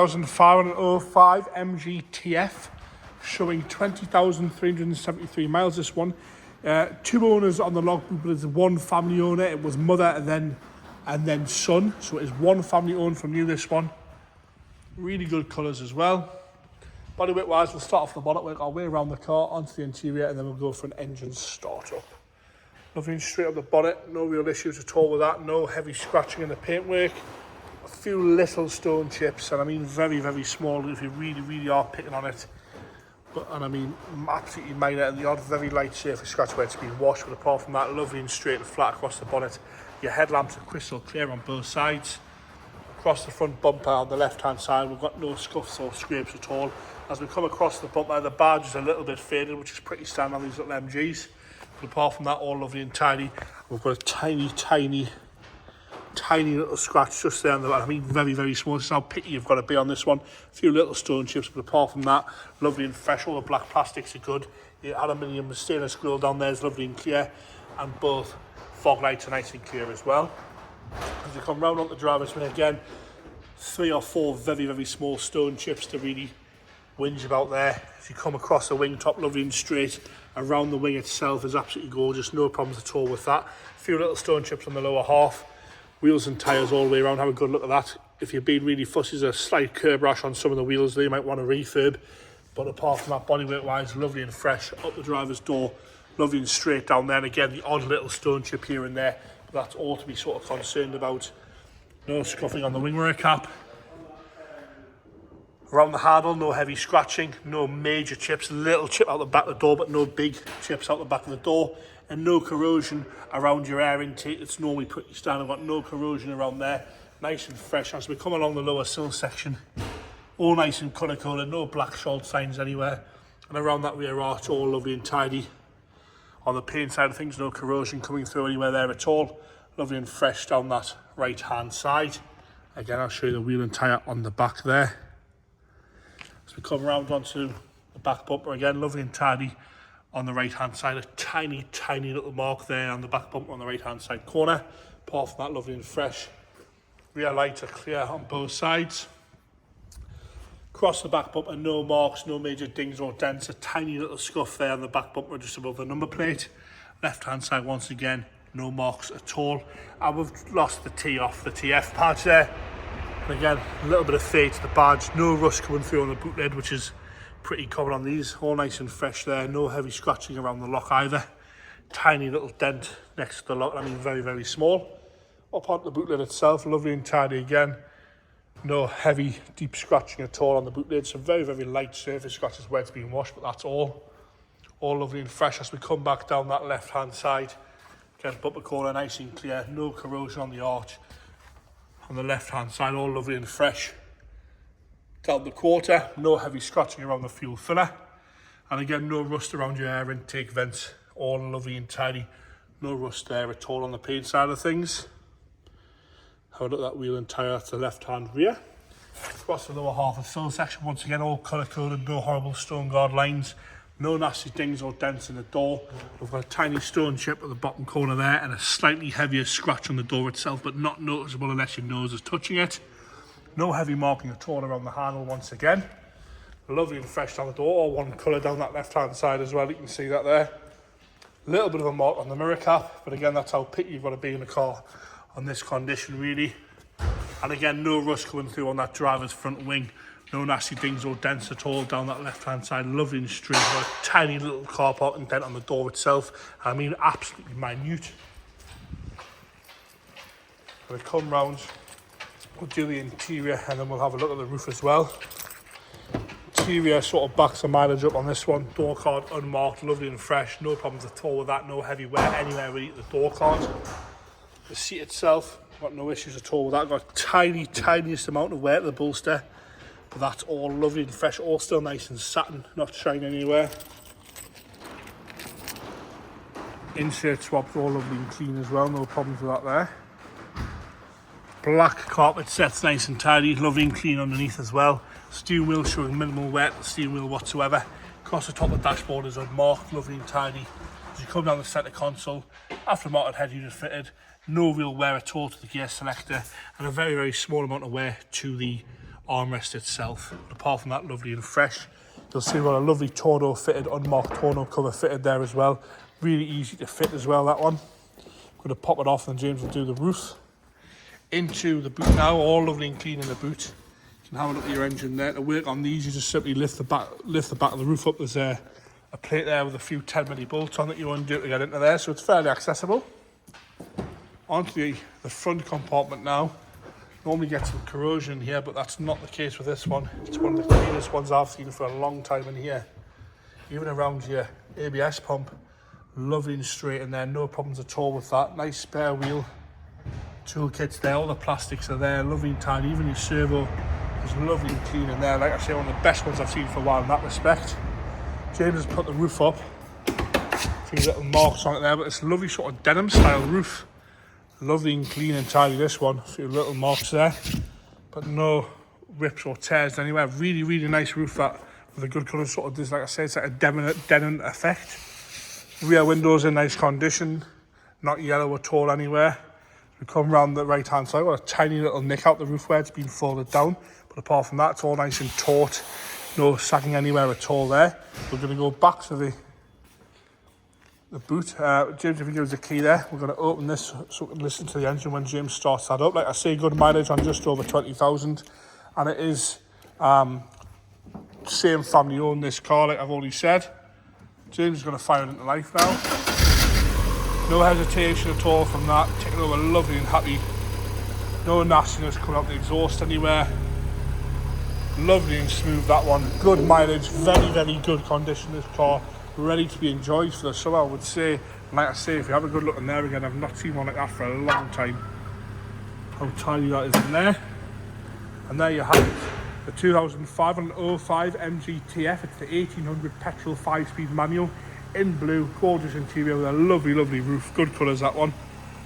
1505 MGTF, showing 20,373 miles. This one, two owners on the logbook, but it's one family owner. It was mother and then son, so it is one family owned from new. This one, really good colours as well. Bodyweight wise, we'll start off the bonnet, work our way around the car onto the interior, and then we'll go for an engine start up. Nothing straight up the bonnet, no real issues at all with that. No heavy scratching in the paintwork. A few little stone chips, and I mean very, very small if you really are picking on it. And I mean absolutely minor, and the odd very light surface scratch where it's been washed, but apart from that, lovely and straight and flat across the bonnet. Your headlamps are crystal clear on both sides. Across the front bumper on the left hand side, we've got no scuffs or scrapes at all. As we come across the bumper, the badge is a little bit faded, which is pretty standard on these little MGs. But apart from that, all lovely and tidy. We've got a tiny little scratch just there on the back. I mean very, very small. This is how picky you've got to be on this one. A few little stone chips, but apart from that, lovely and fresh. All the black plastics are good. The aluminium stainless grill down there is lovely and clear, and both fog lights are nice and clear as well. As you come round on the driver's way again, 3 or 4 very, very small stone chips to really whinge about there. As you come across the wing top, lovely and straight. Around the wing itself is absolutely gorgeous, no problems at all with that. A few little stone chips on the lower half. Wheels and tyres all the way around, have a good look at that. If you're being really fussy, there's a slight curb rash on some of the wheels there, you might want to refurb. But apart from that, bodyweight wise, lovely and fresh. Up the driver's door, lovely and straight down there. And again, the odd little stone chip here and there, but that's all to be sort of concerned about. No scuffing on the wing mirror cap. Around the handle, no heavy scratching, no major chips, little chip out the back of the door, but no big chips out the back of the door, and no corrosion around your air intake. It's normally pretty standard, got no corrosion around there. Nice and fresh. As we come along the lower sill section, all nice and colour-coded, no black short signs anywhere. And around that rear arch, all lovely and tidy. On the paint side of things, no corrosion coming through anywhere there at all. Lovely and fresh down that right-hand side. Again, I'll show you the wheel and tyre on the back there. As we come around onto the back bumper again, lovely and tidy on the right hand side. A tiny little mark there on the back bumper on the right hand side corner. Apart from that, lovely and fresh. Rear lights are clear on both sides. Across the back bumper, no marks, no major dings or dents. A tiny little scuff there on the back bumper just above the number plate. Left hand side once again, no marks at all. And we've lost the T off the TF patch there. And again, a little bit of fade to the badge, no rust coming through on the boot lid, which is pretty common on these. All nice and fresh there, no heavy scratching around the lock either. Tiny little dent next to the lock, I mean very, very small. Up onto the boot lid itself, lovely and tidy again. No heavy, deep scratching at all on the boot lid. Some very, very light surface scratches where it's been washed, but that's all. All lovely and fresh. As we come back down that left-hand side, again, bumper corner nice and clear, no corrosion on the arch. On the left hand side, all lovely and fresh. Down the quarter, no heavy scratching around the fuel filler. And again, no rust around your air intake vents. All lovely and tidy. No rust there at all on the paint side of things. Have a look at that wheel and tyre to the left hand rear. Across the lower half of the sill section, once again, all colour coded, no horrible stone guard lines. No nasty dings or dents in the door. We've got a tiny stone chip at the bottom corner there and a slightly heavier scratch on the door itself, but not noticeable unless your nose is touching it. No heavy marking at all around the handle once again. Lovely and fresh down the door, all one colour down that left-hand side as well, you can see that there. A little bit of a mark on the mirror cap, but again, that's how picky you've got to be in the car on this condition, really. And again, no rust coming through on that driver's front wing. No nasty dings or dents at all down that left-hand side. Lovely and straight. A tiny little car parking dent on the door itself. I mean, absolutely minute. When we come round, we'll do the interior and then we'll have a look at the roof as well. Interior sort of backs the mileage up on this one. Door card unmarked, lovely and fresh. No problems at all with that. No heavy wear anywhere with the door card. The seat itself, got no issues at all with that. Got tiniest amount of wear to the bolster. But that's all lovely and fresh, all still nice and satin, not shining anywhere. Insert swaps all lovely and clean as well, no problems with that there. Black carpet sets nice and tidy, lovely and clean underneath as well. Steering wheel showing minimal wear to the steering wheel whatsoever. Across the top of the dashboard is unmarked, lovely and tidy. As you come down the centre console, aftermarket head unit fitted, no real wear at all to the gear selector, and a very, very small amount of wear to the armrest itself. But apart from that, lovely and fresh. You'll see we've got a lovely tonneau fitted, unmarked tonneau cover fitted there as well. Really easy to fit as well, that one. I'm going to pop it off and James will do the roof. Into the boot now, all lovely and clean in the boot. You can have a look at your engine there. To work on these, you just simply lift the back of the roof up. There's a plate there with a few 10mm bolts on that you undo to get into there, so it's fairly accessible. Onto the front compartment now. Normally get some corrosion in here, but that's not the case with this one. It's one of the cleanest ones I've seen for a long time in here. Even around your ABS pump, lovely and straight in there, no problems at all with that. Nice spare wheel, toolkits there, all the plastics are there, lovely and tiny. Even your servo is lovely and clean in there. Like I say, one of the best ones I've seen for a while in that respect. James has put the roof up, a few little marks on it there, but it's a lovely sort of denim style roof. Lovely and clean and tidy, this one. A few little marks there, but no rips or tears anywhere. Really, really nice roof, that, with a good colour sort of does, like I said, it's like a denim effect. Rear windows in nice condition, not yellow at all anywhere. We come round the right hand side, got a tiny little nick out the roof where it's been folded down, but apart from that, it's all nice and taut. No sagging anywhere at all there. We're going to go back to the boot. James, if you give us the key there, we're going to open this so we can listen to the engine when James starts that up. Like I say, good mileage on just over 20,000, and it is same family owned this car, like I've already said. James is going to fire it into life now. No hesitation at all from that. Taking over lovely and happy. No nastiness coming out the exhaust anywhere. Lovely and smooth, that one. Good mileage, very, very good condition, this car. Ready to be enjoyed for the summer, I would say. And like I say, if you have a good look in there again, I've not seen one like that for a long time. How tidy that is in there. And there you have it. The 2505 MGTF. It's the 1800 petrol 5-speed manual in blue. Gorgeous interior with a lovely, lovely roof. Good colours, that one.